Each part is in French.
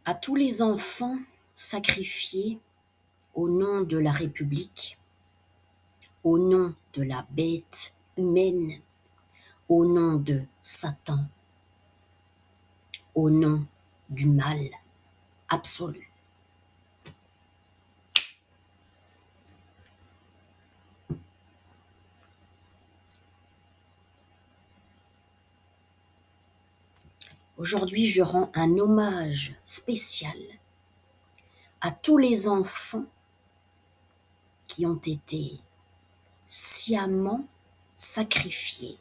À tous les enfants sacrifiés au nom de la République, au nom de la bête humaine, au nom de Satan, au nom du mal absolu. Aujourd'hui, je rends un hommage spécial à tous les enfants qui ont été sciemment sacrifiés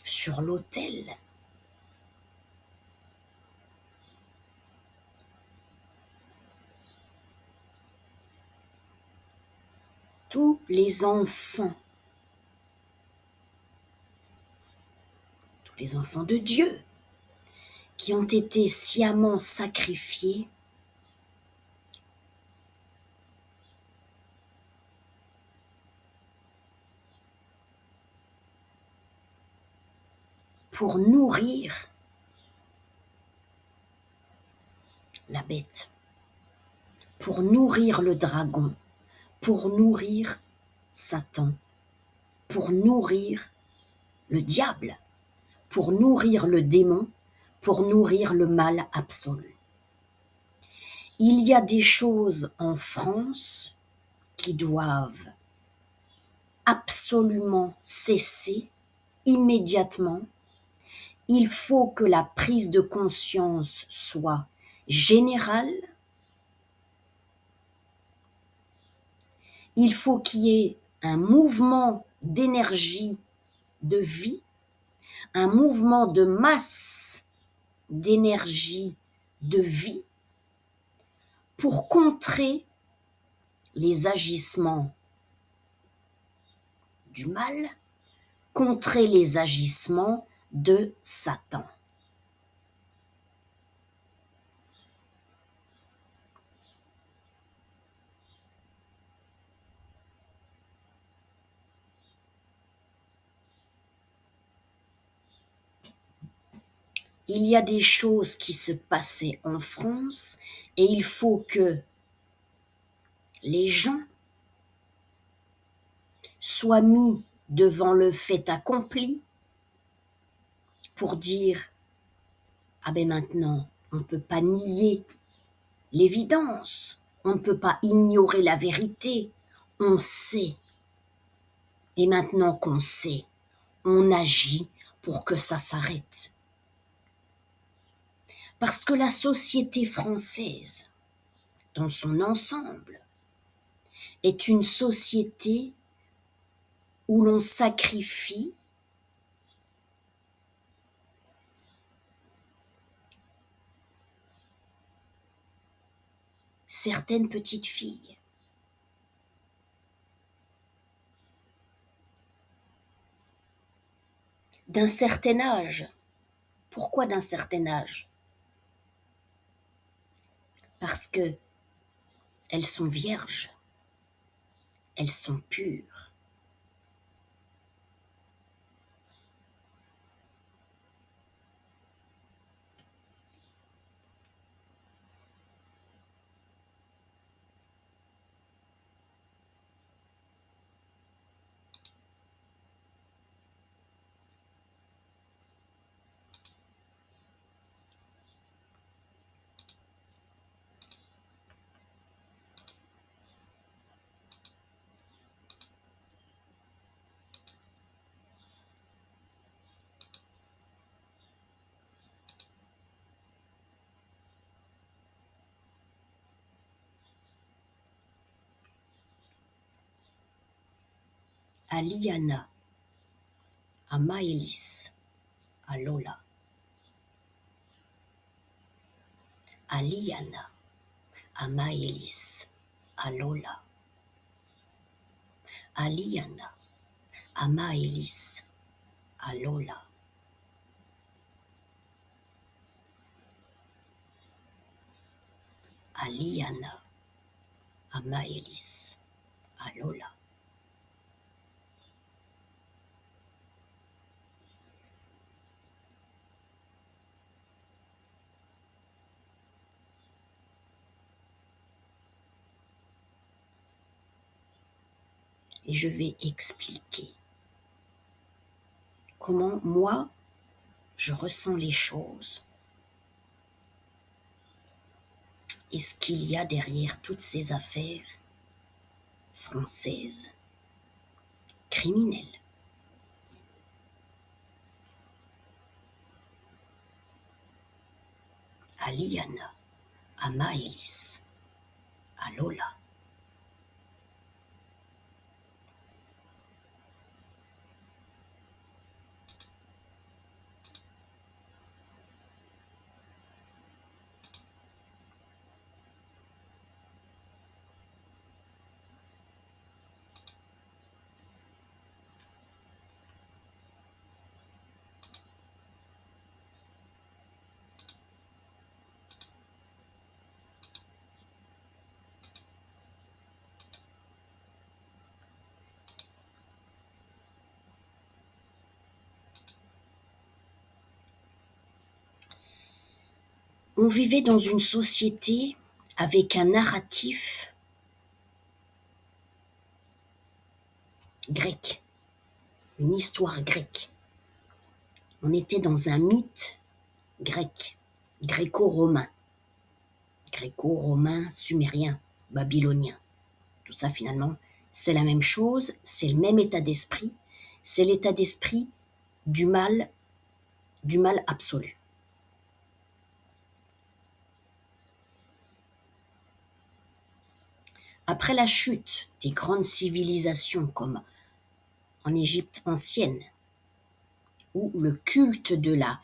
sur l'autel tous les enfants de Dieu qui ont été sciemment sacrifiés pour nourrir la bête, pour nourrir le dragon, pour nourrir Satan, pour nourrir le diable, pour nourrir le démon, pour nourrir le mal absolu. Il y a des choses en France qui doivent absolument cesser immédiatement. Il faut que la prise de conscience soit générale. Il faut qu'il y ait un mouvement d'énergie, de vie, un mouvement de masse d'énergie, de vie, pour contrer les agissements du mal, contrer les agissements de Satan. Il y a des choses qui se passaient en France et il faut que les gens soient mis devant le fait accompli pour dire « Ah ben maintenant, on ne peut pas nier l'évidence, on ne peut pas ignorer la vérité, on sait. Et maintenant qu'on sait, on agit pour que ça s'arrête. » Parce que la société française, dans son ensemble, est une société où l'on sacrifie certaines petites filles. D'un certain âge. Pourquoi d'un certain âge? Parce que elles sont vierges, elles sont pures. À Liana, à Maëlys, à Lola. À Liana, à Maëlys, à Lola. À Liana, à Maëlys, à Lola. À Liana, à Maëlys, à Lola. et je vais expliquer comment moi, je ressens les choses et ce qu'il y a derrière toutes ces affaires françaises, criminelles. À Liana, à Maëlys, à Lola. On vivait dans une société avec un narratif grec, une histoire grecque. On était dans un mythe grec, gréco-romain, sumérien, babylonien. Tout ça finalement, c'est la même chose, c'est le même état d'esprit, c'est l'état d'esprit du mal absolu. Après la chute des grandes civilisations comme en Égypte ancienne, où le culte de la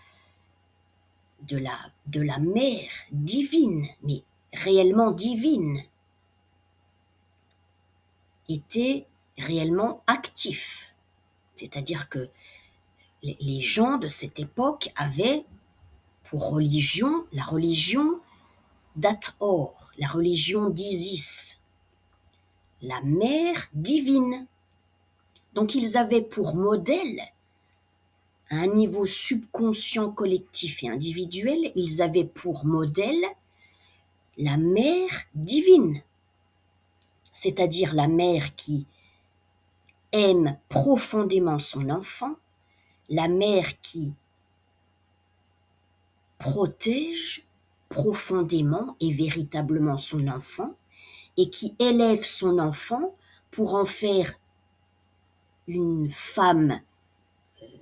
mère divine, mais réellement divine, était réellement actif. C'est-à-dire que les gens de cette époque avaient pour religion la religion d'Hathor, la religion d'Isis, la mère divine. Donc ils avaient pour modèle, à un niveau subconscient, collectif et individuel, ils avaient pour modèle la mère divine, c'est-à-dire la mère qui aime profondément son enfant, la mère qui protège profondément et véritablement son enfant et qui élève son enfant pour en faire une femme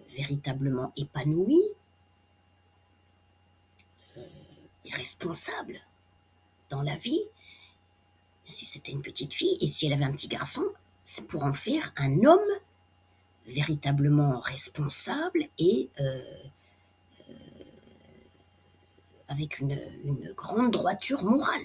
véritablement épanouie et responsable dans la vie, si c'était une petite fille, et si elle avait un petit garçon, c'est pour en faire un homme véritablement responsable et avec une grande droiture morale.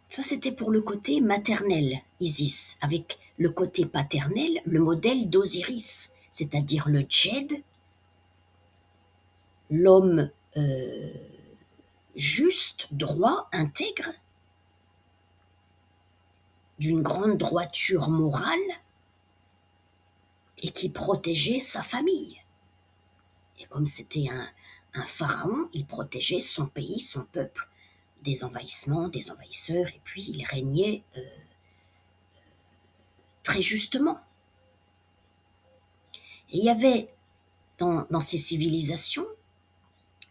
Ça, c'était pour le côté maternel, Isis, avec le côté paternel, le modèle d'Osiris, c'est-à-dire le djed, l'homme juste, droit, intègre, d'une grande droiture morale et qui protégeait sa famille. Et comme c'était un pharaon, il protégeait son pays, son peuple, des envahissements, des envahisseurs, et puis il régnait très justement. Et il y avait dans ces civilisations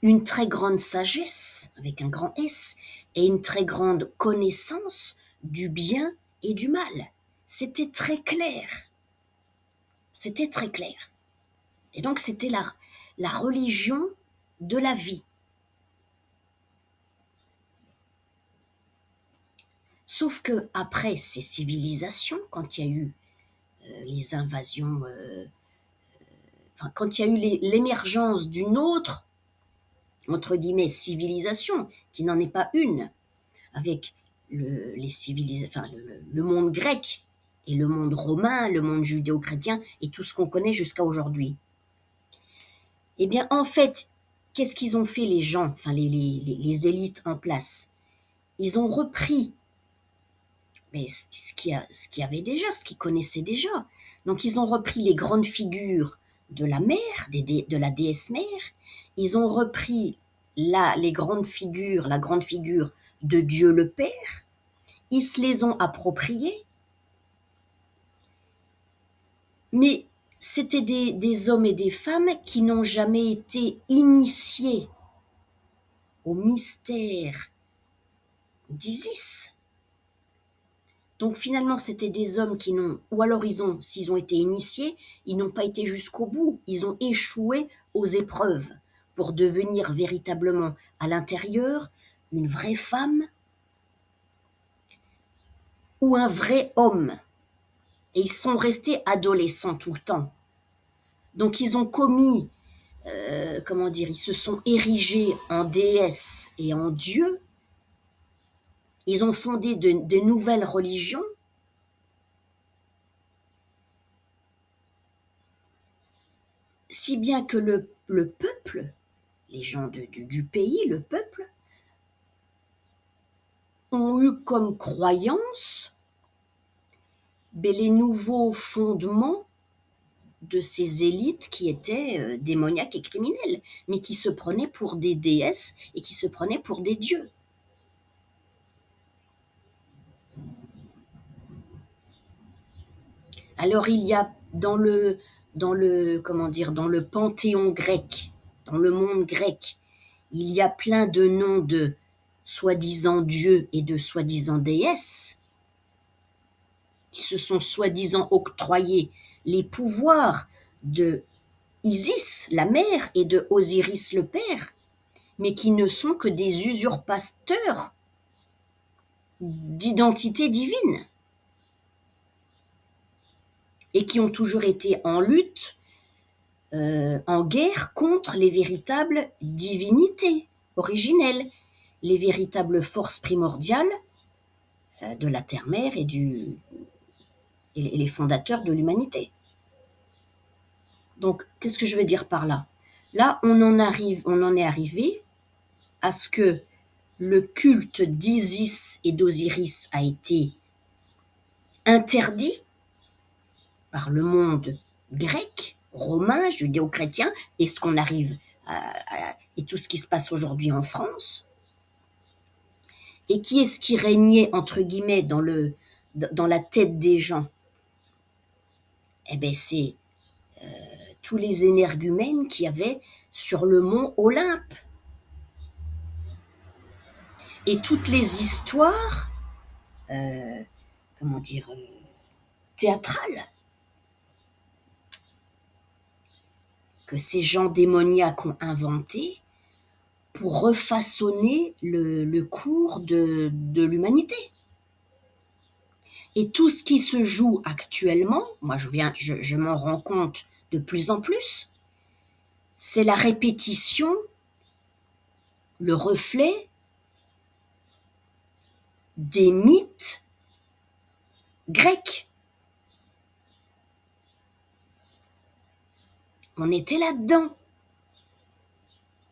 une très grande sagesse, avec un grand S, et une très grande connaissance du bien et du mal. C'était très clair. C'était très clair. Et donc c'était la religion de la vie. Sauf que après ces civilisations, quand il y a eu les invasions, quand il y a eu l'émergence d'une autre, entre guillemets, civilisation, qui n'en est pas une, avec le monde grec et le monde romain, le monde judéo-chrétien et tout ce qu'on connaît jusqu'à aujourd'hui. Eh bien, en fait, qu'est-ce qu'ils ont fait les gens, enfin les élites en place? Ils ont repris mais ce qu'il y avait déjà, ce qu'ils connaissaient déjà. Donc ils ont repris les grandes figures de la mère, de la déesse mère. Ils ont repris la grande figure de Dieu le Père. ils se les ont appropriés, mais c'était des hommes et des femmes qui n'ont jamais été initiés au mystère d'Isis. Donc finalement, c'était des hommes qui n'ont, ou alors s'ils ont été initiés, ils n'ont pas été jusqu'au bout, ils ont échoué aux épreuves pour devenir véritablement à l'intérieur une vraie femme ou un vrai homme. Et ils sont restés adolescents tout le temps. Donc ils ont commis, comment dire, ils se sont érigés en déesse et en dieu. Ils ont fondé de nouvelles religions. Si bien que le peuple, les gens du pays, le peuple, ont eu comme croyance les nouveaux fondements de ces élites qui étaient démoniaques et criminelles, mais qui se prenaient pour des déesses et qui se prenaient pour des dieux. Alors il y a comment dire, dans le panthéon grec, dans le monde grec, il y a plein de noms de soi-disant dieux et de soi-disant déesses qui se sont soi-disant octroyés les pouvoirs de Isis, la mère, et de Osiris, le père, mais qui ne sont que des usurpateurs d'identité divine et qui ont toujours été en lutte, en guerre contre les véritables divinités originelles, les véritables forces primordiales de la terre-mère et les fondateurs de l'humanité. Donc, qu'est-ce que je veux dire par là? Là, on en est arrivé à ce que le culte d'Isis et d'Osiris a été interdit par le monde grec, romain, judéo-chrétien, et ce qu'on arrive et tout ce qui se passe aujourd'hui en France. Et qui est-ce qui régnait, entre guillemets, dans la tête des gens? Eh bien, c'est tous les énergumènes qu'il y avait sur le mont Olympe. Et toutes les histoires, comment dire, théâtrales, que ces gens démoniaques ont inventées pour refaçonner le cours de l'humanité. Et tout ce qui se joue actuellement, moi je m'en rends compte de plus en plus, c'est la répétition, le reflet des mythes grecs. On était là-dedans.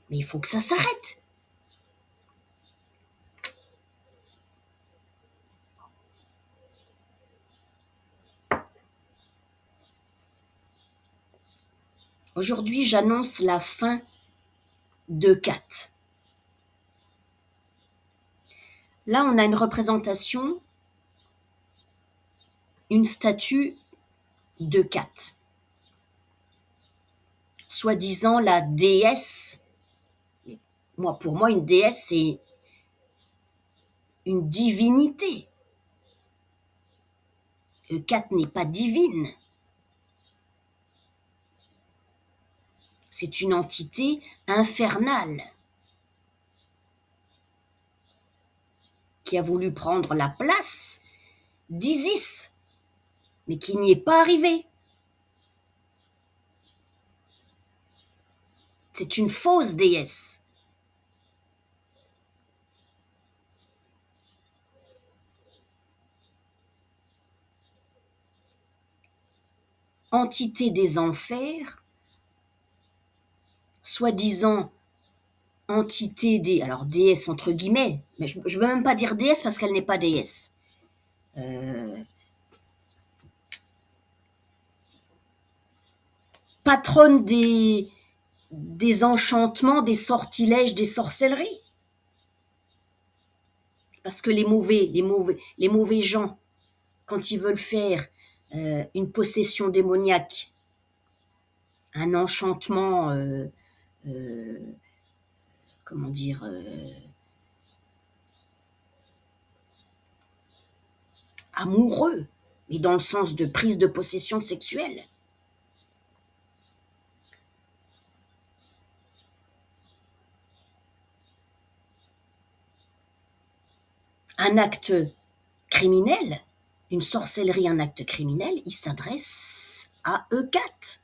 Mais il faut que ça s'arrête. Aujourd'hui, j'annonce la fin de Kat. Là, on a une représentation, une statue de Kat. Soi-disant la déesse. Pour moi, une déesse, c'est une divinité. Kat n'est pas divine. C'est une entité infernale qui a voulu prendre la place d'Isis, mais qui n'y est pas arrivée. C'est une fausse déesse. Entité des enfers, soi-disant entité des... Alors déesse entre guillemets, mais je ne veux même pas dire déesse parce qu'elle n'est pas déesse. Patronne des enchantements, des sortilèges, des sorcelleries. Parce que les mauvais gens, quand ils veulent faire une possession démoniaque, un enchantement, comment dire, amoureux, mais dans le sens de prise de possession sexuelle. Un acte criminel, une sorcellerie, un acte criminel, il s'adresse à Eucat,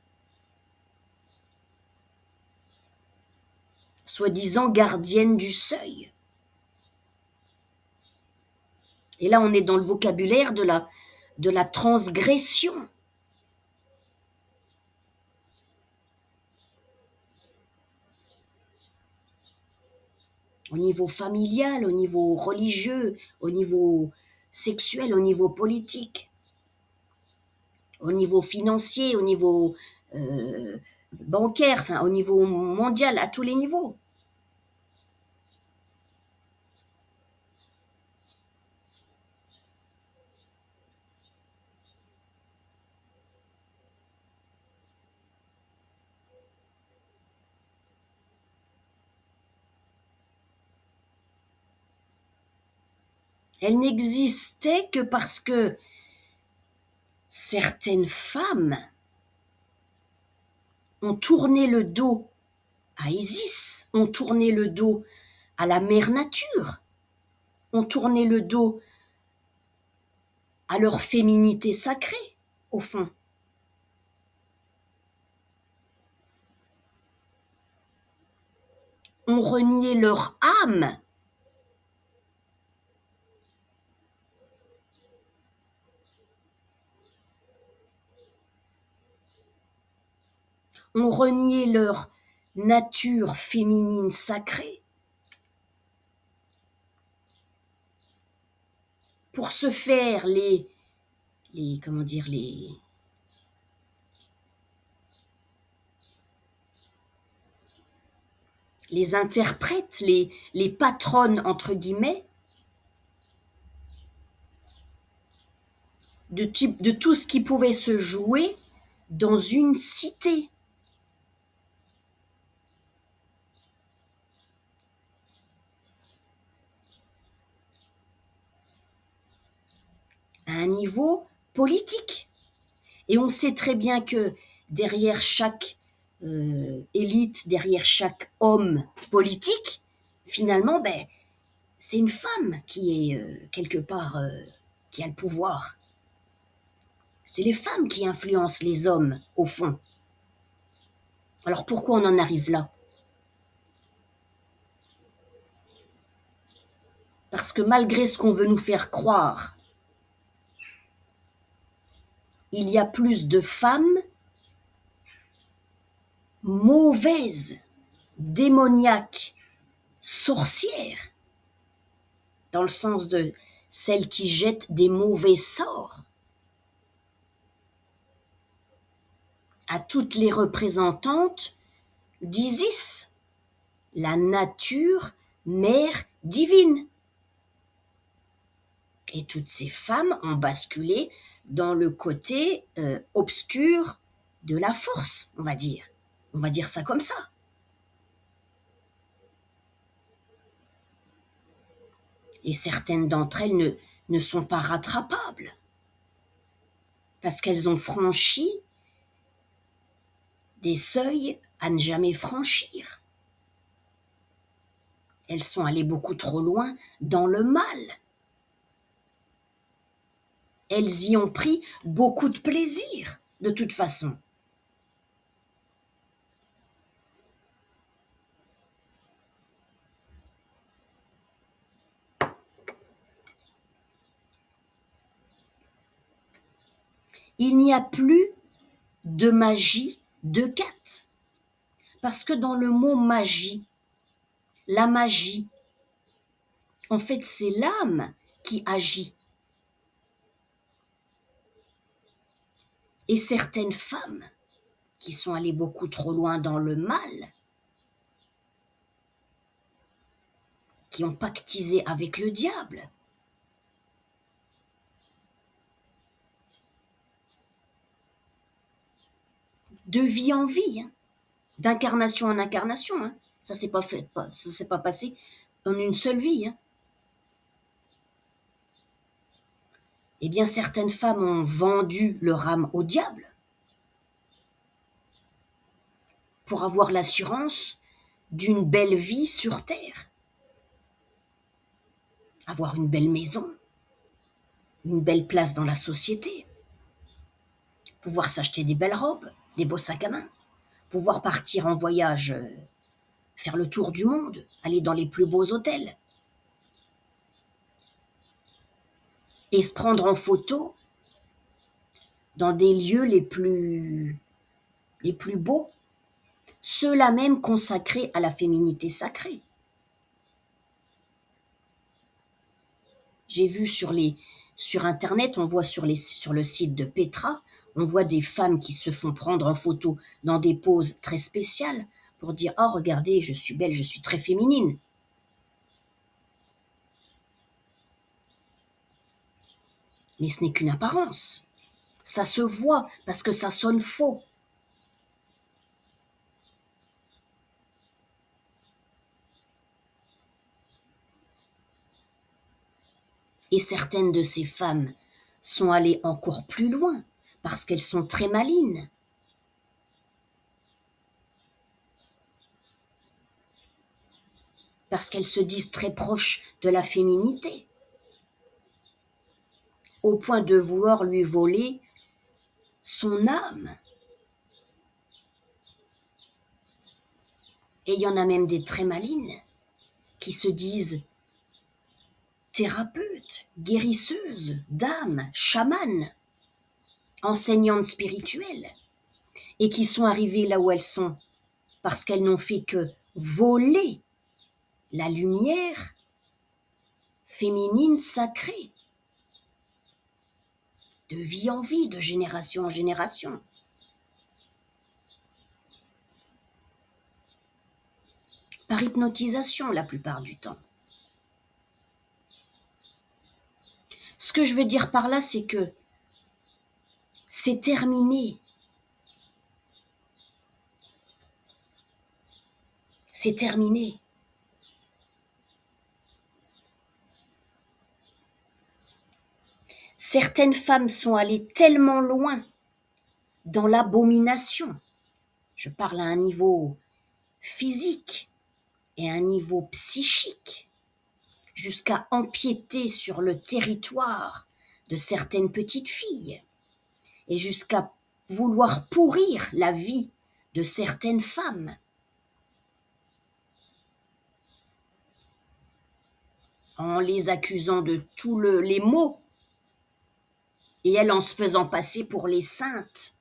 soi-disant gardienne du seuil. Et là, on est dans le vocabulaire de la transgression. Au niveau familial, au niveau religieux, au niveau sexuel, au niveau politique, au niveau financier, au niveau bancaire, enfin au niveau mondial, à tous les niveaux. Elle n'existait que parce que certaines femmes ont tourné le dos à Isis, ont tourné le dos à la mère nature, ont tourné le dos à leur féminité sacrée, au fond. Ont renié leur âme. Ont renié leur nature féminine sacrée pour se faire comment dire, les interprètes, les patronnes, entre guillemets, de tout ce qui pouvait se jouer dans une cité. À un niveau politique. Et on sait très bien que derrière chaque élite, derrière chaque homme politique, finalement, c'est une femme qui est quelque part, qui a le pouvoir. C'est les femmes qui influencent les hommes, au fond. Alors pourquoi on en arrive là? Parce que malgré ce qu'on veut nous faire croire, il y a plus de femmes mauvaises, démoniaques, sorcières, dans le sens de celles qui jettent des mauvais sorts à toutes les représentantes d'Isis, la nature mère divine. Et toutes ces femmes ont basculé dans le côté obscur de la force, on va dire. On va dire ça comme ça. Et certaines d'entre elles ne sont pas rattrapables parce qu'elles ont franchi des seuils à ne jamais franchir. Elles sont allées beaucoup trop loin dans le mal. Elles y ont pris beaucoup de plaisir, de toute façon. Il n'y a plus de magie de Cat. Parce que dans le mot magie, la magie, en fait, c'est l'âme qui agit. Et certaines femmes qui sont allées beaucoup trop loin dans le mal, qui ont pactisé avec le diable, de vie en vie, hein, d'incarnation en incarnation. Hein. Ça s'est pas passé en une seule vie. Hein. Eh bien, certaines femmes ont vendu leur âme au diable pour avoir l'assurance d'une belle vie sur terre, avoir une belle maison, une belle place dans la société, pouvoir s'acheter des belles robes, des beaux sacs à main, pouvoir partir en voyage, faire le tour du monde, aller dans les plus beaux hôtels et se prendre en photo dans des lieux les plus beaux, ceux-là même consacrés à la féminité sacrée. J'ai vu sur internet, on voit sur le site de Petra, on voit des femmes qui se font prendre en photo dans des poses très spéciales pour dire « Oh, regardez, je suis belle, je suis très féminine ». Mais ce n'est qu'une apparence. Ça se voit parce que ça sonne faux. Et certaines de ces femmes sont allées encore plus loin parce qu'elles sont très malines. Parce qu'elles se disent très proches de la féminité, au point de vouloir lui voler son âme. Et il y en a même des très malines qui se disent thérapeutes, guérisseuses d'âmes, chamanes, enseignantes spirituelles, et qui sont arrivées là où elles sont parce qu'elles n'ont fait que voler la lumière féminine sacrée, de vie en vie, de génération en génération. Par hypnotisation la plupart du temps. Ce que je veux dire par là, c'est que c'est terminé. C'est terminé. Certaines femmes sont allées tellement loin dans l'abomination. Je parle à un niveau physique et à un niveau psychique, jusqu'à empiéter sur le territoire de certaines petites filles et jusqu'à vouloir pourrir la vie de certaines femmes. En les accusant de tous les maux et elles en se faisant passer pour les saintes,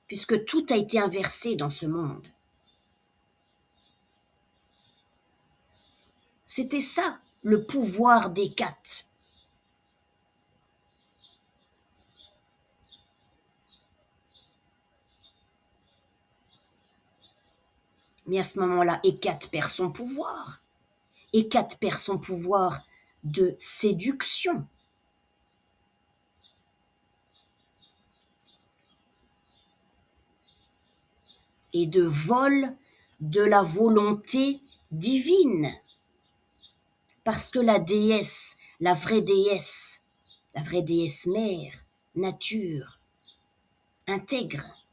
puisque tout a été inversé dans ce monde. C'était ça, le pouvoir d'Hécate. Mais à ce moment-là, Hécate perd son pouvoir. Hécate perd son pouvoir de séduction. Et de vol de la volonté divine. Parce que la déesse mère, nature, intègre,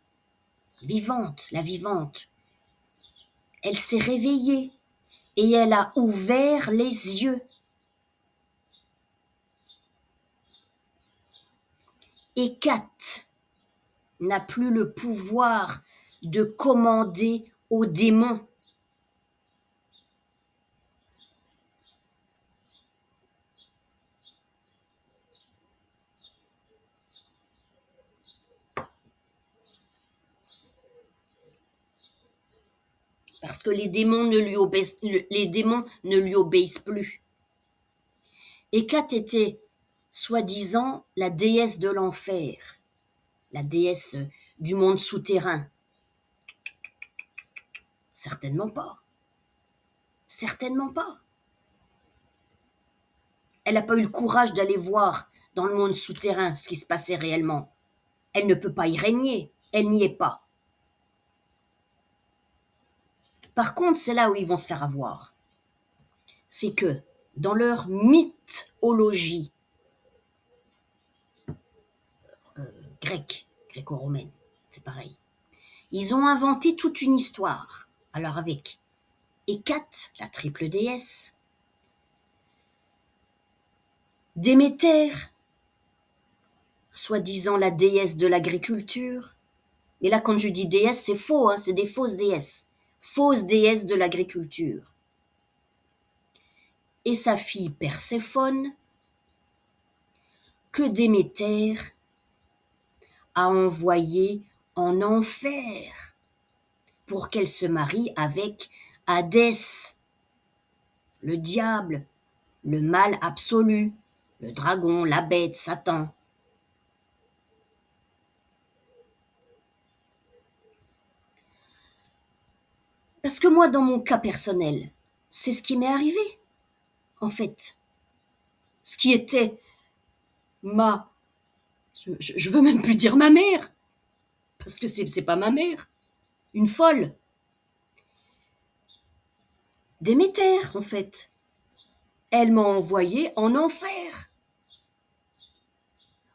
vivante, la vivante, elle s'est réveillée et elle a ouvert les yeux. Hécate n'a plus le pouvoir de commander aux démons. Parce que les démons ne lui obéissent plus. Hécate était, soi-disant, la déesse de l'enfer, la déesse du monde souterrain. Certainement pas. Certainement pas. Elle n'a pas eu le courage d'aller voir dans le monde souterrain ce qui se passait réellement. Elle ne peut pas y régner. Elle n'y est pas. Par contre, c'est là où ils vont se faire avoir. C'est que dans leur mythologie gréco-romaine, c'est pareil, ils ont inventé toute une histoire. Alors avec Hécate, la triple déesse, Déméter, soi-disant la déesse de l'agriculture. Mais là, quand je dis déesse, c'est faux, hein, c'est des fausses déesses. Fausses déesses de l'agriculture. Et sa fille Perséphone, que Déméter a envoyé en enfer pour qu'elle se marie avec Hadès, le diable, le mal absolu, le dragon, la bête, Satan. Parce que moi, dans mon cas personnel, c'est ce qui m'est arrivé, en fait. Ce qui était ma... Je veux même plus dire ma mère, parce que c'est pas ma mère. Une folle. Déméter, en fait. Elle m'a envoyé en enfer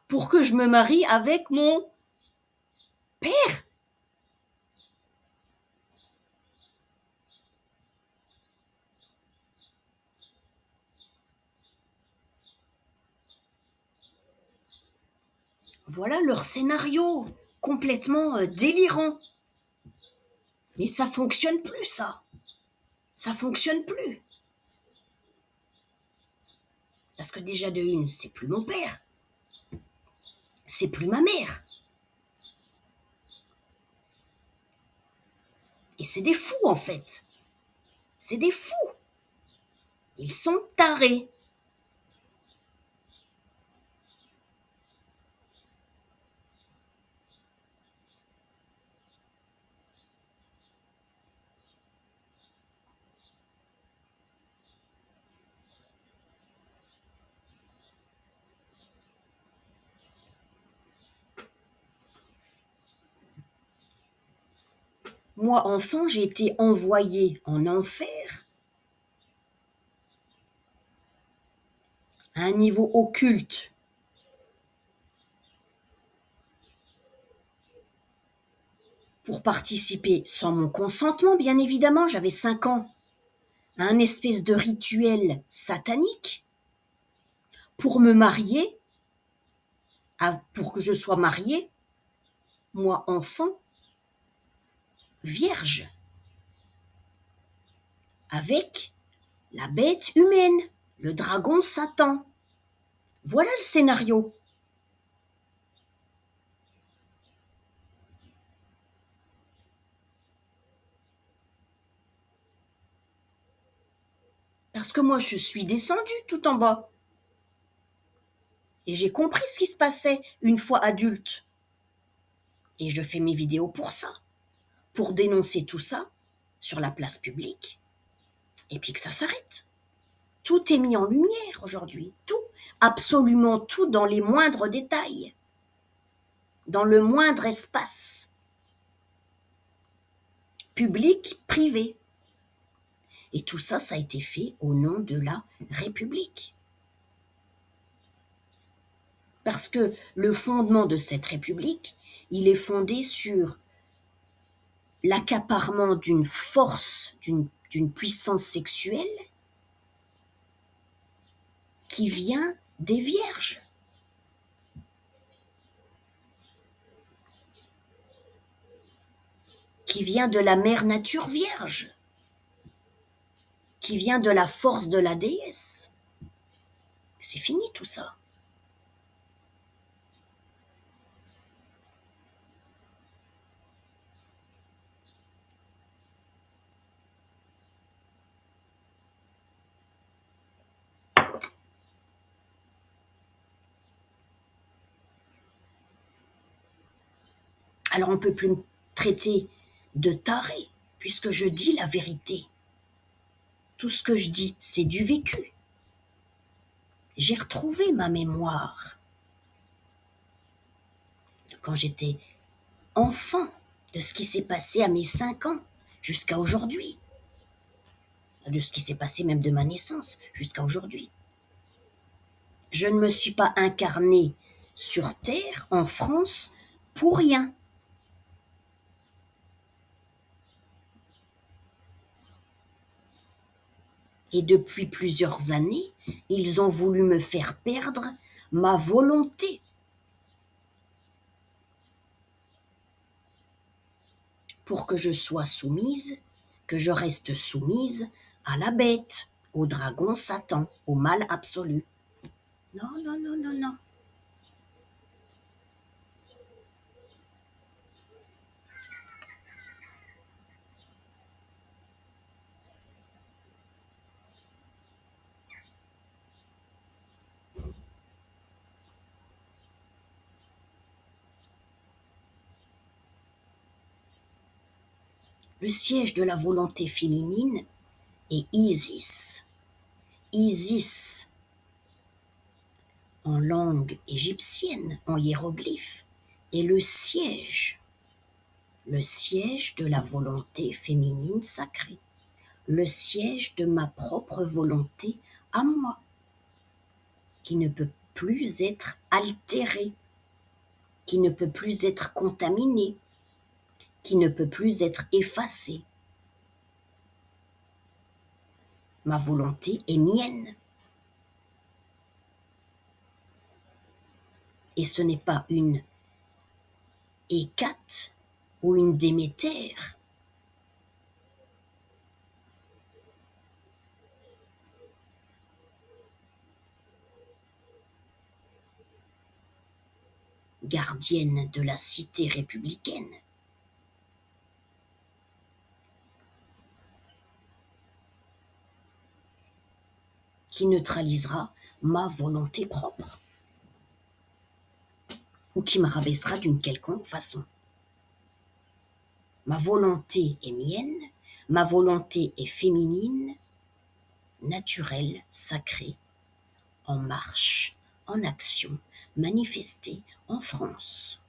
pour que je me marie avec mon père. Voilà leur scénario, complètement délirant. Mais ça fonctionne plus, ça. Ça fonctionne plus. Parce que déjà de une, c'est plus mon père. C'est plus ma mère. Et c'est des fous, en fait. C'est des fous. Ils sont tarés. Moi, enfant, j'ai été envoyée en enfer à un niveau occulte. Pour participer, sans mon consentement, bien évidemment, j'avais 5 ans, à un espèce de rituel satanique pour me marier, pour que je sois mariée, moi enfant, vierge, avec la bête humaine, le dragon Satan. Voilà le scénario. Parce que moi, je suis descendue tout en bas. Et j'ai compris ce qui se passait une fois adulte. Et je fais mes vidéos pour ça, pour dénoncer tout ça sur la place publique, et puis que ça s'arrête. Tout est mis en lumière aujourd'hui, tout, absolument tout dans les moindres détails, dans le moindre espace, public, privé. Et tout ça, ça a été fait au nom de la République. Parce que le fondement de cette République, il est fondé sur l'accaparement d'une force, d'une puissance sexuelle qui vient des vierges. Qui vient de la mère nature vierge, qui vient de la force de la déesse. C'est fini tout ça. Alors on ne peut plus me traiter de taré, puisque je dis la vérité. Tout ce que je dis, c'est du vécu. J'ai retrouvé ma mémoire de quand j'étais enfant, de ce qui s'est passé à mes 5 ans jusqu'à aujourd'hui. de ce qui s'est passé même de ma naissance jusqu'à aujourd'hui. Je ne me suis pas incarnée sur Terre, en France, pour rien. Et depuis plusieurs années, ils ont voulu me faire perdre ma volonté pour que je sois soumise, que je reste soumise à la bête, au dragon Satan, au mal absolu. Non, non, non, non, non. Le siège de la volonté féminine est Isis. Isis, en langue égyptienne, en hiéroglyphe, est le siège de la volonté féminine sacrée, le siège de ma propre volonté à moi, qui ne peut plus être altérée, qui ne peut plus être contaminée, qui ne peut plus être effacée. Ma volonté est mienne. Et ce n'est pas une Hécate ou une Déméter. Gardienne de la cité républicaine. Qui neutralisera ma volonté propre ou qui me rabaissera d'une quelconque façon. Ma volonté est mienne, ma volonté est féminine, naturelle, sacrée, en marche, en action, manifestée en France.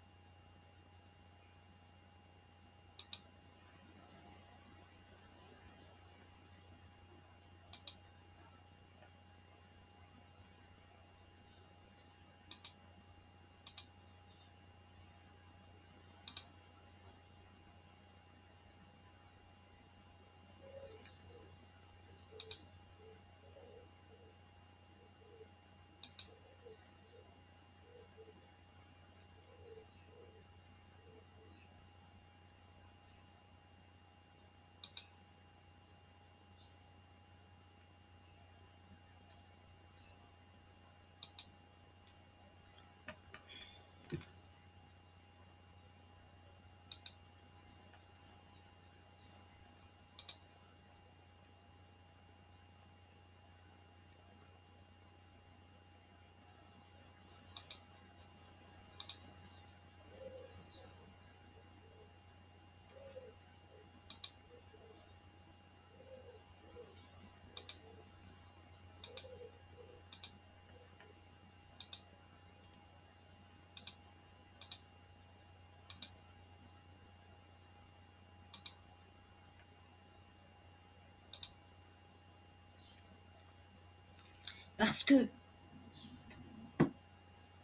Parce que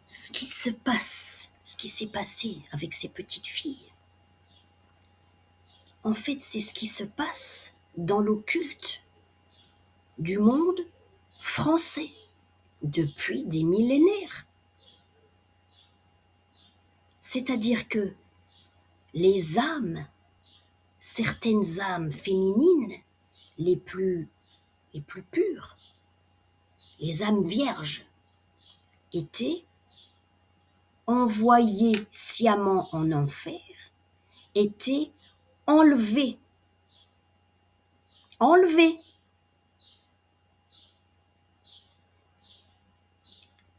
ce qui se passe, ce qui s'est passé avec ces petites filles, en fait, c'est ce qui se passe dans l'occulte du monde français depuis des millénaires. C'est-à-dire que les âmes, certaines âmes féminines, les plus pures, les âmes vierges, étaient envoyées sciemment en enfer, étaient enlevées. Enlevées.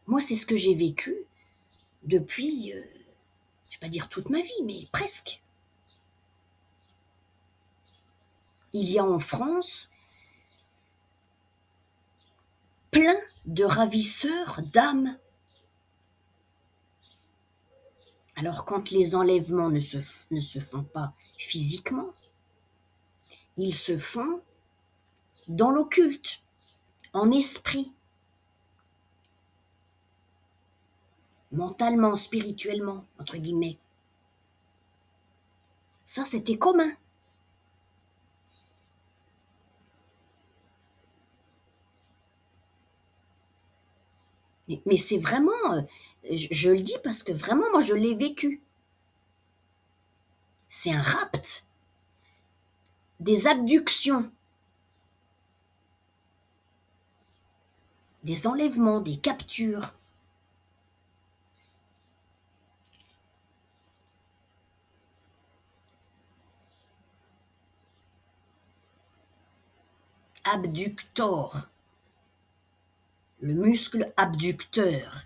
Moi, c'est ce que j'ai vécu depuis, je ne vais pas dire toute ma vie, mais presque. Il y a en France plein de ravisseurs d'âmes. Alors quand les enlèvements ne se font pas physiquement, ils se font dans l'occulte, en esprit, mentalement, spirituellement, entre guillemets. Ça, c'était commun. Mais c'est vraiment, je le dis parce que vraiment, moi, je l'ai vécu. C'est un rapt, des abductions, des enlèvements, des captures. Abductor, le muscle abducteur.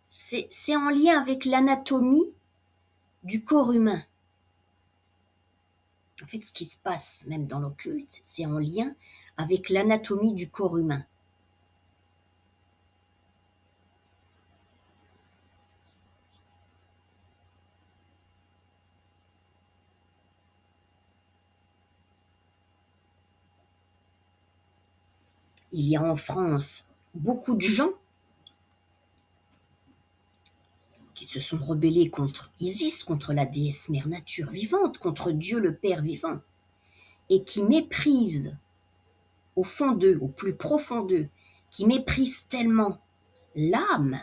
C'est en lien avec l'anatomie du corps humain. En fait, ce qui se passe même dans l'occulte, c'est en lien avec l'anatomie du corps humain. Il y a en France beaucoup de gens qui se sont rebellés contre Isis, contre la déesse mère nature vivante, contre Dieu le Père vivant, et qui méprisent au fond d'eux, au plus profond d'eux, qui méprisent tellement l'âme,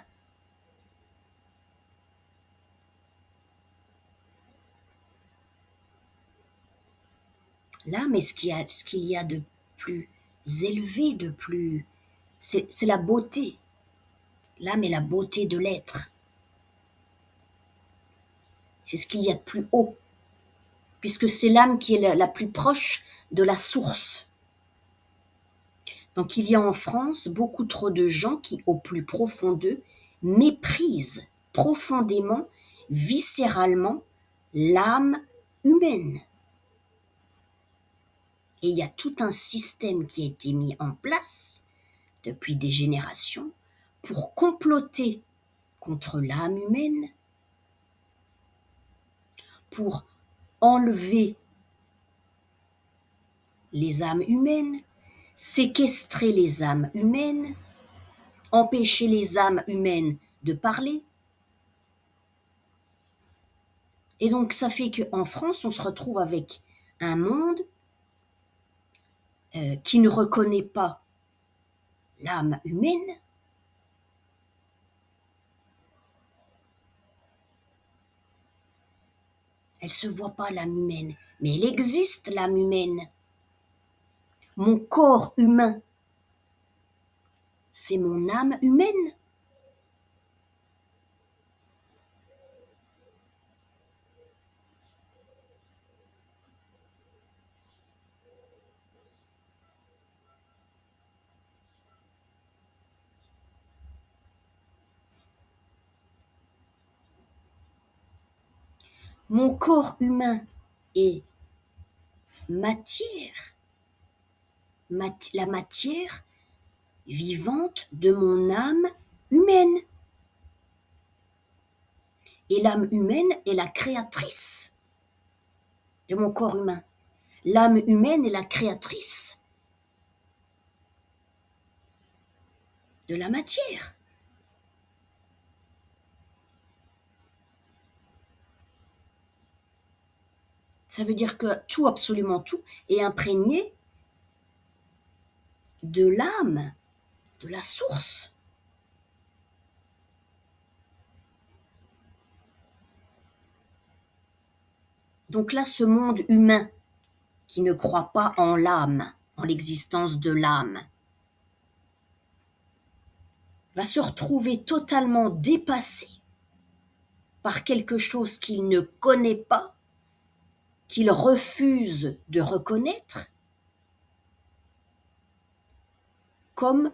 l'âme est ce qu'il y a de plus élevé, de plus... C'est la beauté. L'âme est la beauté de l'être. C'est ce qu'il y a de plus haut, puisque c'est l'âme qui est la plus proche de la source. Donc il y a en France beaucoup trop de gens qui, au plus profond d'eux, méprisent profondément, viscéralement, l'âme humaine. Et il y a tout un système qui a été mis en place depuis des générations pour comploter contre l'âme humaine, pour enlever les âmes humaines, séquestrer les âmes humaines, empêcher les âmes humaines de parler. Et donc ça fait qu'en France, on se retrouve avec un monde qui ne reconnaît pas l'âme humaine. Elle ne se voit pas, l'âme humaine, mais elle existe, l'âme humaine. Mon corps humain, c'est mon âme humaine. Mon corps humain est matière, la matière vivante de mon âme humaine. Et l'âme humaine est la créatrice de mon corps humain. L'âme humaine est la créatrice de la matière. Ça veut dire que tout, absolument tout, est imprégné de l'âme, de la source. Donc là, ce monde humain qui ne croit pas en l'âme, en l'existence de l'âme, va se retrouver totalement dépassé par quelque chose qu'il ne connaît pas, qu'il refuse de reconnaître comme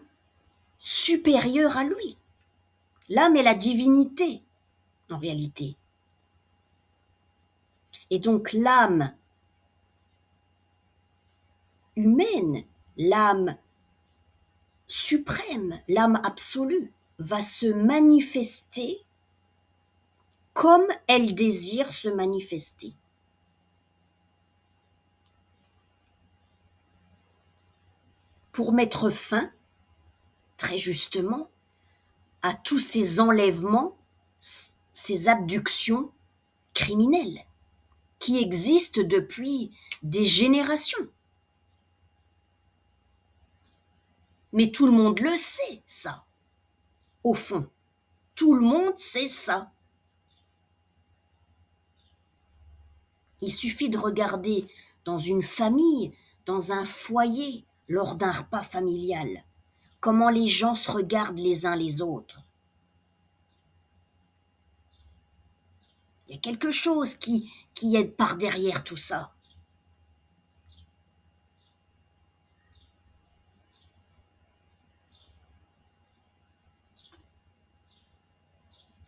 supérieur à lui. L'âme est la divinité, en réalité. Et donc l'âme humaine, l'âme suprême, l'âme absolue, va se manifester comme elle désire se manifester. Pour mettre fin, très justement, à tous ces enlèvements, ces abductions criminelles qui existent depuis des générations. Mais tout le monde le sait, ça. Au fond, tout le monde sait ça. Il suffit de regarder dans une famille, dans un foyer, lors d'un repas familial, comment les gens se regardent les uns les autres. Il y a quelque chose qui est par derrière tout ça.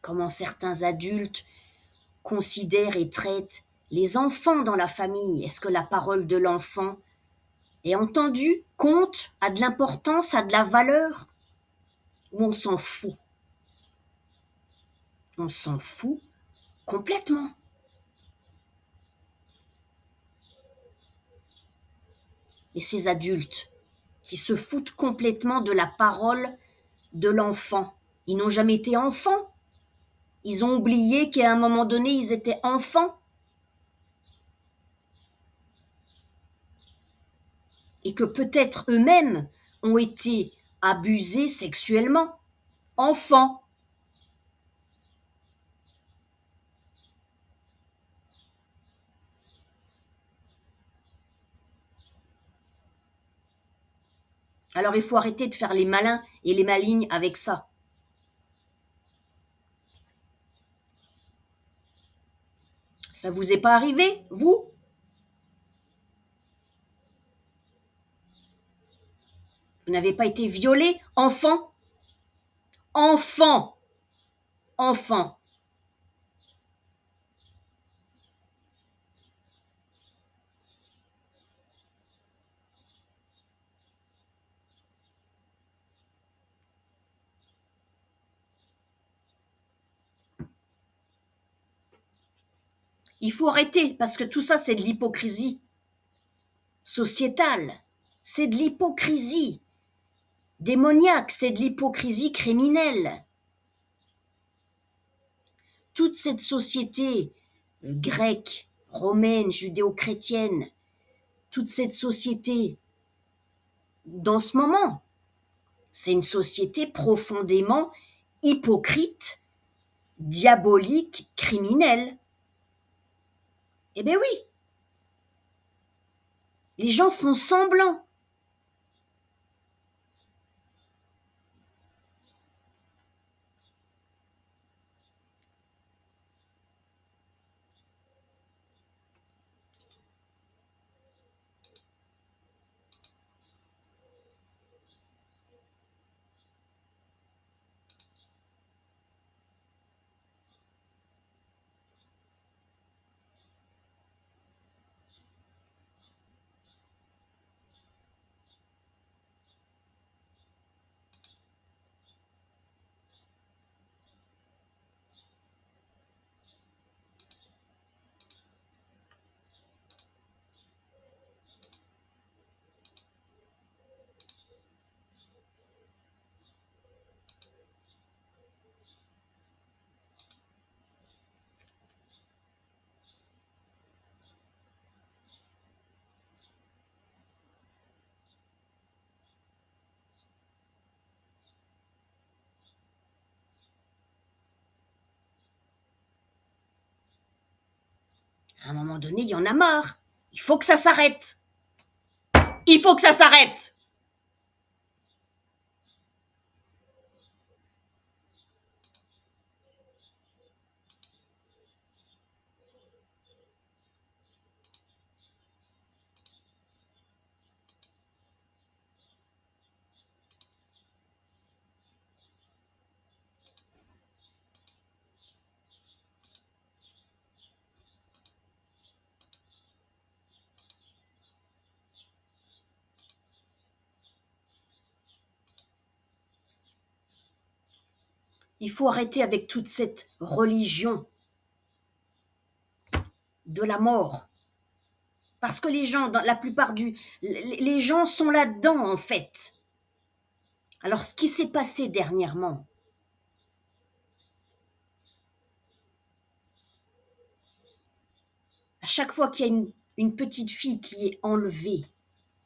Comment certains adultes considèrent et traitent les enfants dans la famille. Est-ce que la parole de l'enfant est entendue, compte, a de l'importance, a de la valeur? Ou on s'en fout? On s'en fout complètement. Et ces adultes qui se foutent complètement de la parole de l'enfant, ils n'ont jamais été enfants. Ils ont oublié qu'à un moment donné, ils étaient enfants. Et que peut-être eux-mêmes ont été abusés sexuellement. Enfants. Alors il faut arrêter de faire les malins et les malignes avec ça. Ça vous est pas arrivé, vous? Vous n'avez pas été violé, enfant? Enfant! Enfant! Il faut arrêter, parce que tout ça, c'est de l'hypocrisie sociétale. C'est de l'hypocrisie démoniaque, c'est de l'hypocrisie criminelle. Toute cette société grecque, romaine, judéo-chrétienne, toute cette société, dans ce moment, c'est une société profondément hypocrite, diabolique, criminelle. Eh bien oui, les gens font semblant. À un moment donné, il y en a marre. Il faut que ça s'arrête. Il faut que ça s'arrête. Il faut arrêter avec toute cette religion de la mort. Parce que les gens, dans la plupart les gens sont là-dedans, en fait. Alors, ce qui s'est passé dernièrement, à chaque fois qu'il y a une petite fille qui est enlevée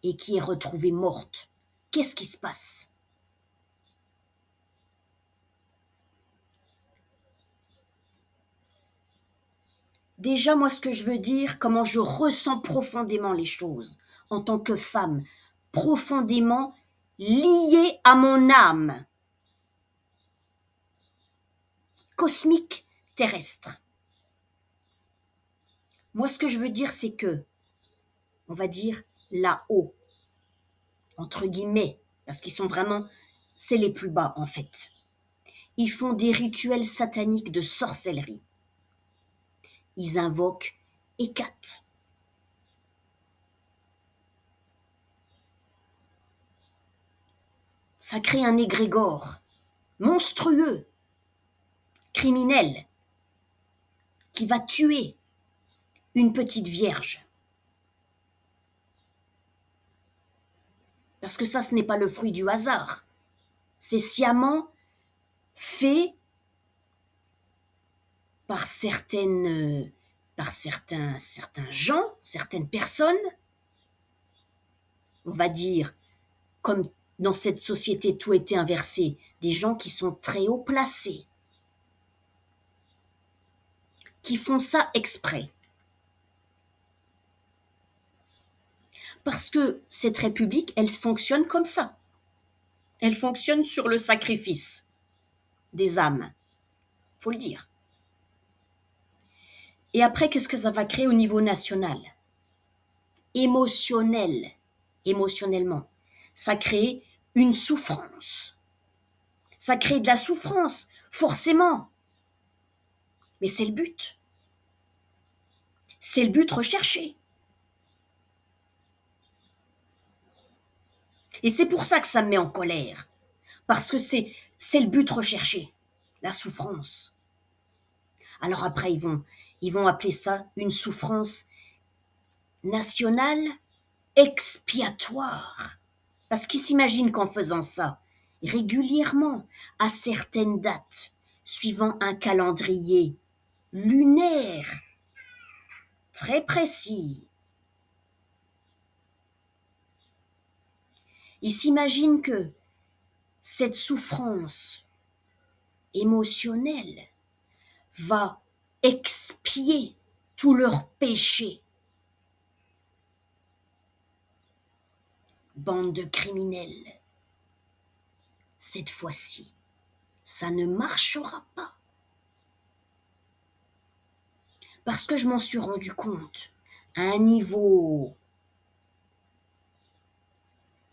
et qui est retrouvée morte, qu'est-ce qui se passe? Déjà, moi, ce que je veux dire, comment je ressens profondément les choses en tant que femme, profondément liée à mon âme cosmique terrestre. Moi, ce que je veux dire, c'est que, on va dire, là-haut, entre guillemets, parce qu'ils sont vraiment, c'est les plus bas, en fait. Ils font des rituels sataniques de sorcellerie. Ils invoquent Hécate. Ça crée un égrégore monstrueux, criminel, qui va tuer une petite vierge. Parce que ça, ce n'est pas le fruit du hasard. C'est sciemment fait par certains gens, certaines personnes, on va dire, comme dans cette société tout était inversé, des gens qui sont très haut placés, qui font ça exprès. Parce que cette république, elle fonctionne comme ça. Elle fonctionne sur le sacrifice des âmes, faut le dire. Et après, qu'est-ce que ça va créer au niveau national? Émotionnellement. Ça crée une souffrance. Ça crée de la souffrance, forcément. Mais c'est le but. C'est le but recherché. Et c'est pour ça que ça me met en colère. Parce que c'est le but recherché, la souffrance. Alors après, ils vont appeler ça une souffrance nationale expiatoire. Parce qu'ils s'imaginent qu'en faisant ça, régulièrement, à certaines dates, suivant un calendrier lunaire très précis, ils s'imaginent que cette souffrance émotionnelle va expier tous leurs péchés. Bande de criminels. Cette fois-ci, ça ne marchera pas. Parce que je m'en suis rendu compte à un niveau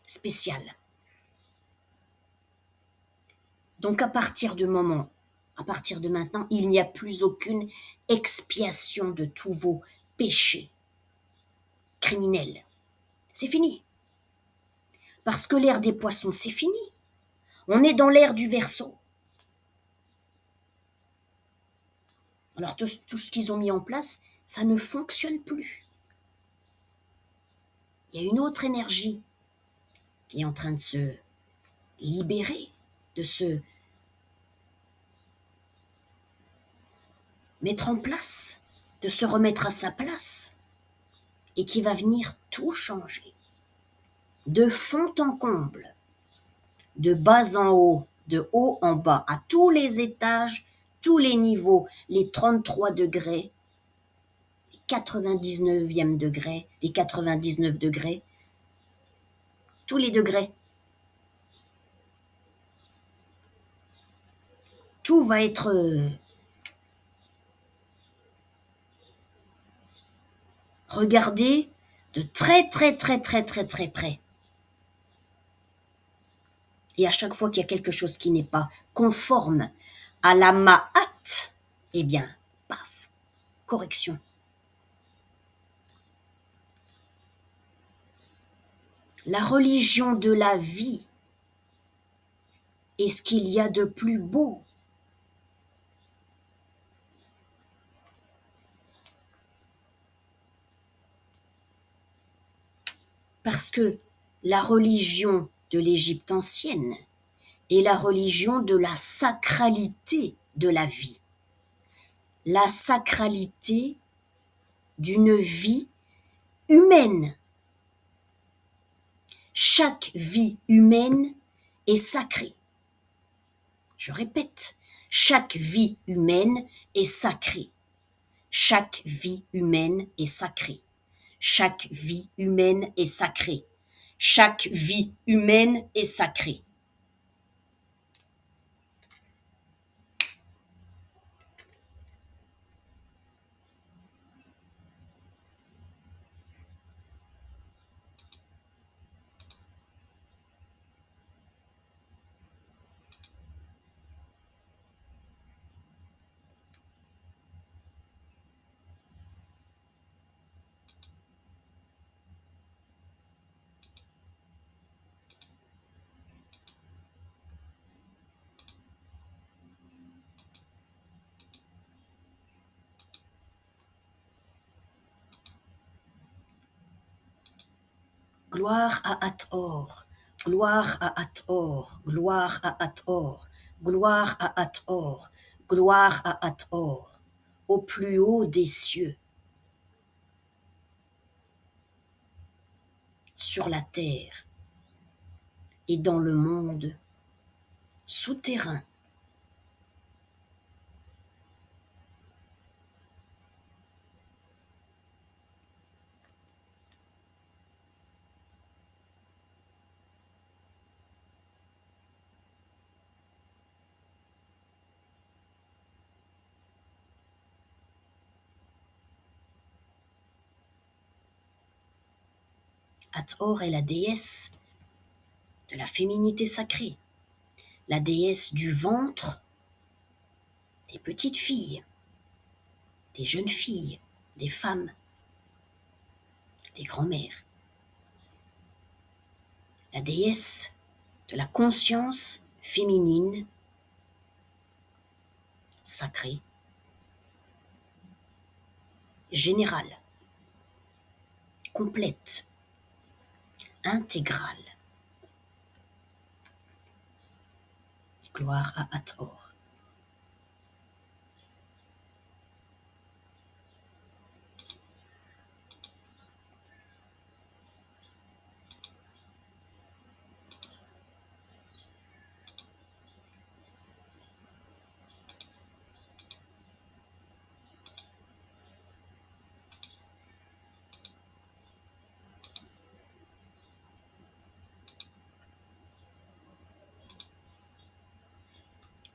spécial. Donc à partir de maintenant, il n'y a plus aucune expiation de tous vos péchés criminels. C'est fini. Parce que l'ère des poissons, c'est fini. On est dans l'ère du Verseau. Alors tout ce qu'ils ont mis en place, ça ne fonctionne plus. Il y a une autre énergie qui est en train de se libérer, de se mettre en place, de se remettre à sa place, et qui va venir tout changer. De fond en comble, de bas en haut, de haut en bas, à tous les étages, tous les niveaux, les 33 degrés, les 99e degrés, les 99 degrés, tous les degrés. Tout va être regardé de très très très très très très près. Et à chaque fois qu'il y a quelque chose qui n'est pas conforme à la Ma'at, eh bien, paf, correction. La religion de la vie est ce qu'il y a de plus beau Parce que la religion de l'Égypte ancienne est la religion de la sacralité de la vie, la sacralité d'une vie humaine. Chaque vie humaine est sacrée. Je répète, chaque vie humaine est sacrée. Chaque vie humaine est sacrée. Chaque vie humaine est sacrée. Chaque vie humaine est sacrée. Gloire à Hathor, gloire à Hathor, gloire à Hathor, gloire à Hathor, gloire à Hathor, au plus haut des cieux, sur la terre et dans le monde souterrain. Hathor est la déesse de la féminité sacrée, la déesse du ventre des petites filles, des jeunes filles, des femmes, des grands-mères, la déesse de la conscience féminine sacrée, générale, complète, intégrale. Gloire à Hathor.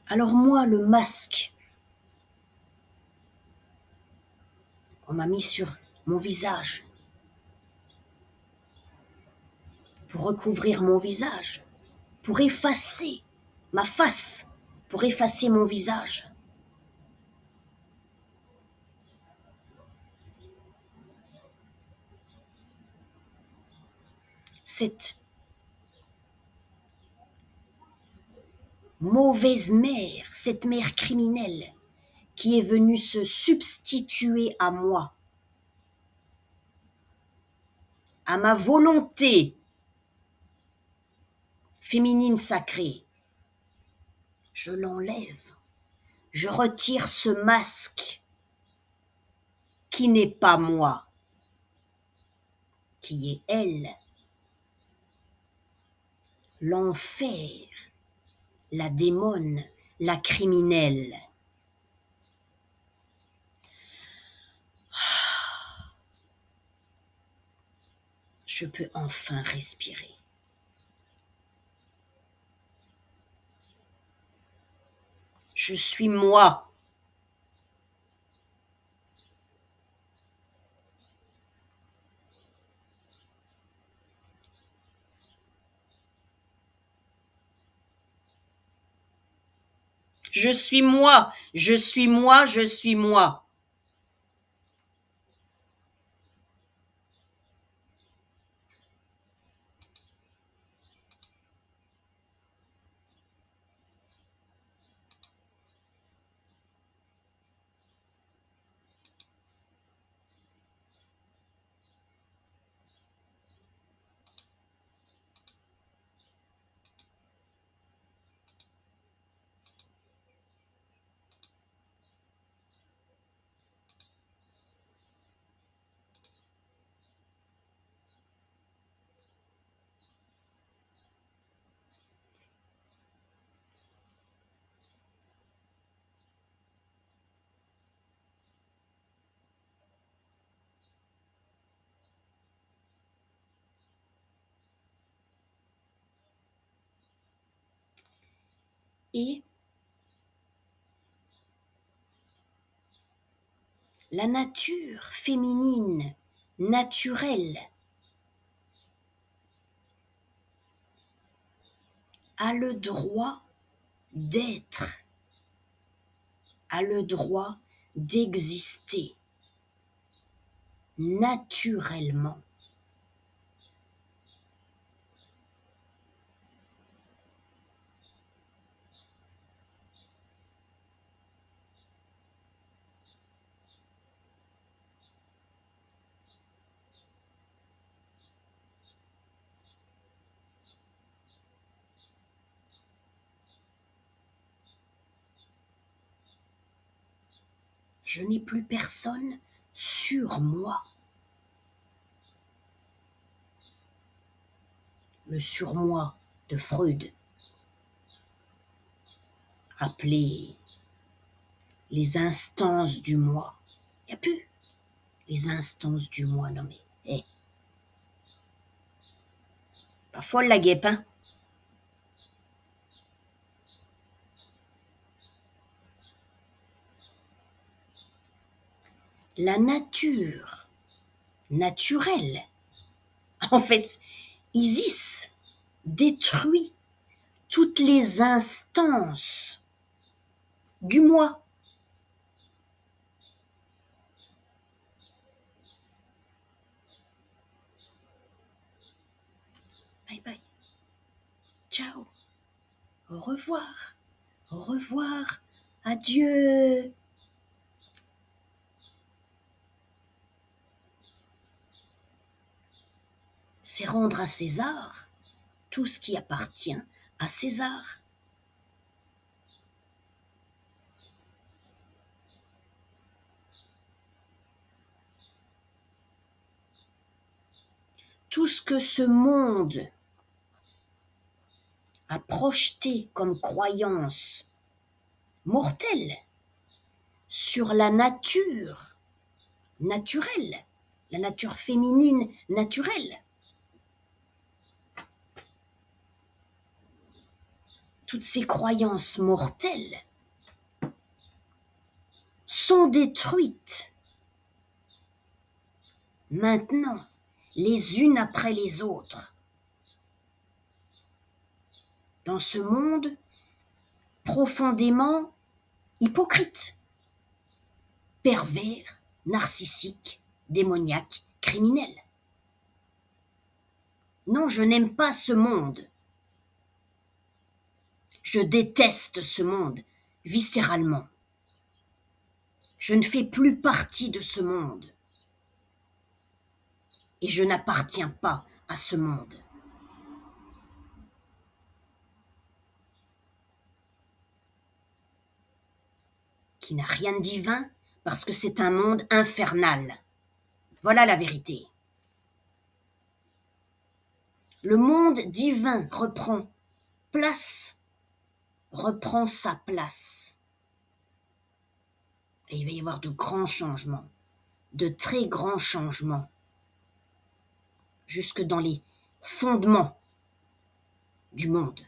Alors moi, le masque qu'on m'a mis sur mon visage, pour recouvrir mon visage, pour effacer ma face, pour effacer mon visage. Cette mauvaise mère, cette mère criminelle qui est venue se substituer à moi, à ma volonté féminine sacrée, je l'enlève, je retire ce masque qui n'est pas moi, qui est elle, l'enfer, la démone, la criminelle. Je peux enfin respirer. Je suis moi. Je suis moi, je suis moi, je suis moi. Et la nature féminine, naturelle, a le droit d'être, a le droit d'exister naturellement. Je n'ai plus personne sur moi. Le surmoi de Freud, appelé les instances du moi. Il n'y a plus les instances du moi nommées. Eh, pas folle la guêpe, hein? La nature, naturelle, en fait, Isis détruit toutes les instances du moi. Bye bye. Ciao. Au revoir. Au revoir. Adieu. C'est rendre à César tout ce qui appartient à César. Tout ce que ce monde a projeté comme croyance mortelle sur la nature naturelle, la nature féminine naturelle. Toutes ces croyances mortelles sont détruites maintenant, les unes après les autres, dans ce monde profondément hypocrite, pervers, narcissique, démoniaque, criminel. Non, je n'aime pas ce monde. Je déteste ce monde, viscéralement. Je ne fais plus partie de ce monde. Et je n'appartiens pas à ce monde. Qui n'a rien de divin parce que c'est un monde infernal. Voilà la vérité. Le monde divin reprend sa place. Et il va y avoir de grands changements, de très grands changements, jusque dans les fondements du monde.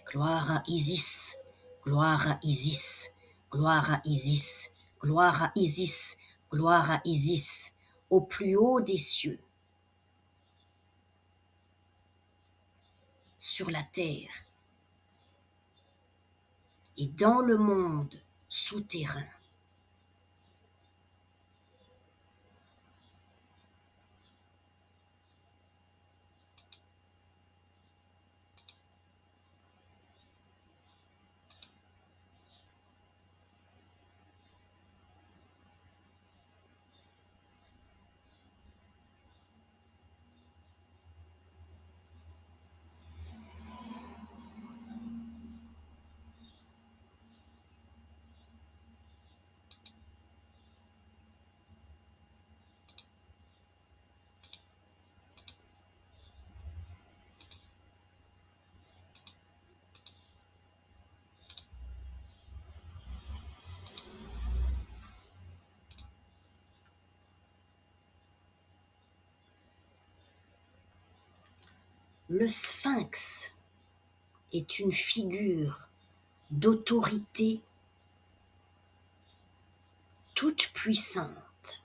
Gloire à Isis, gloire à Isis, gloire à Isis, gloire à Isis, gloire à Isis, au plus haut des cieux, sur la terre et dans le monde souterrain. Le sphinx est une figure d'autorité toute puissante.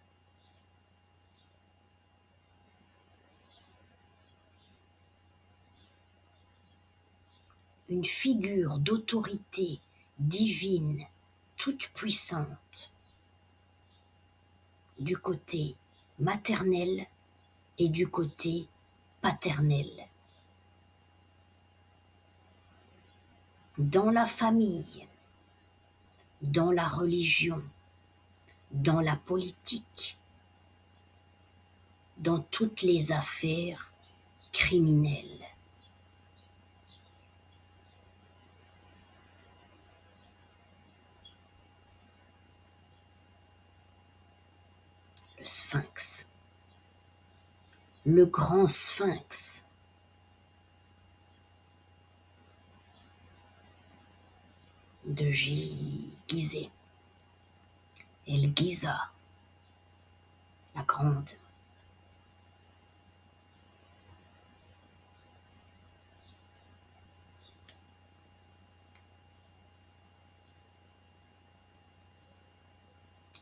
Une figure d'autorité divine toute puissante du côté maternel et du côté paternel. Dans la famille, dans la religion, dans la politique, dans toutes les affaires criminelles. Le sphinx, le grand sphinx, de Gizeh, El Giza, la grande.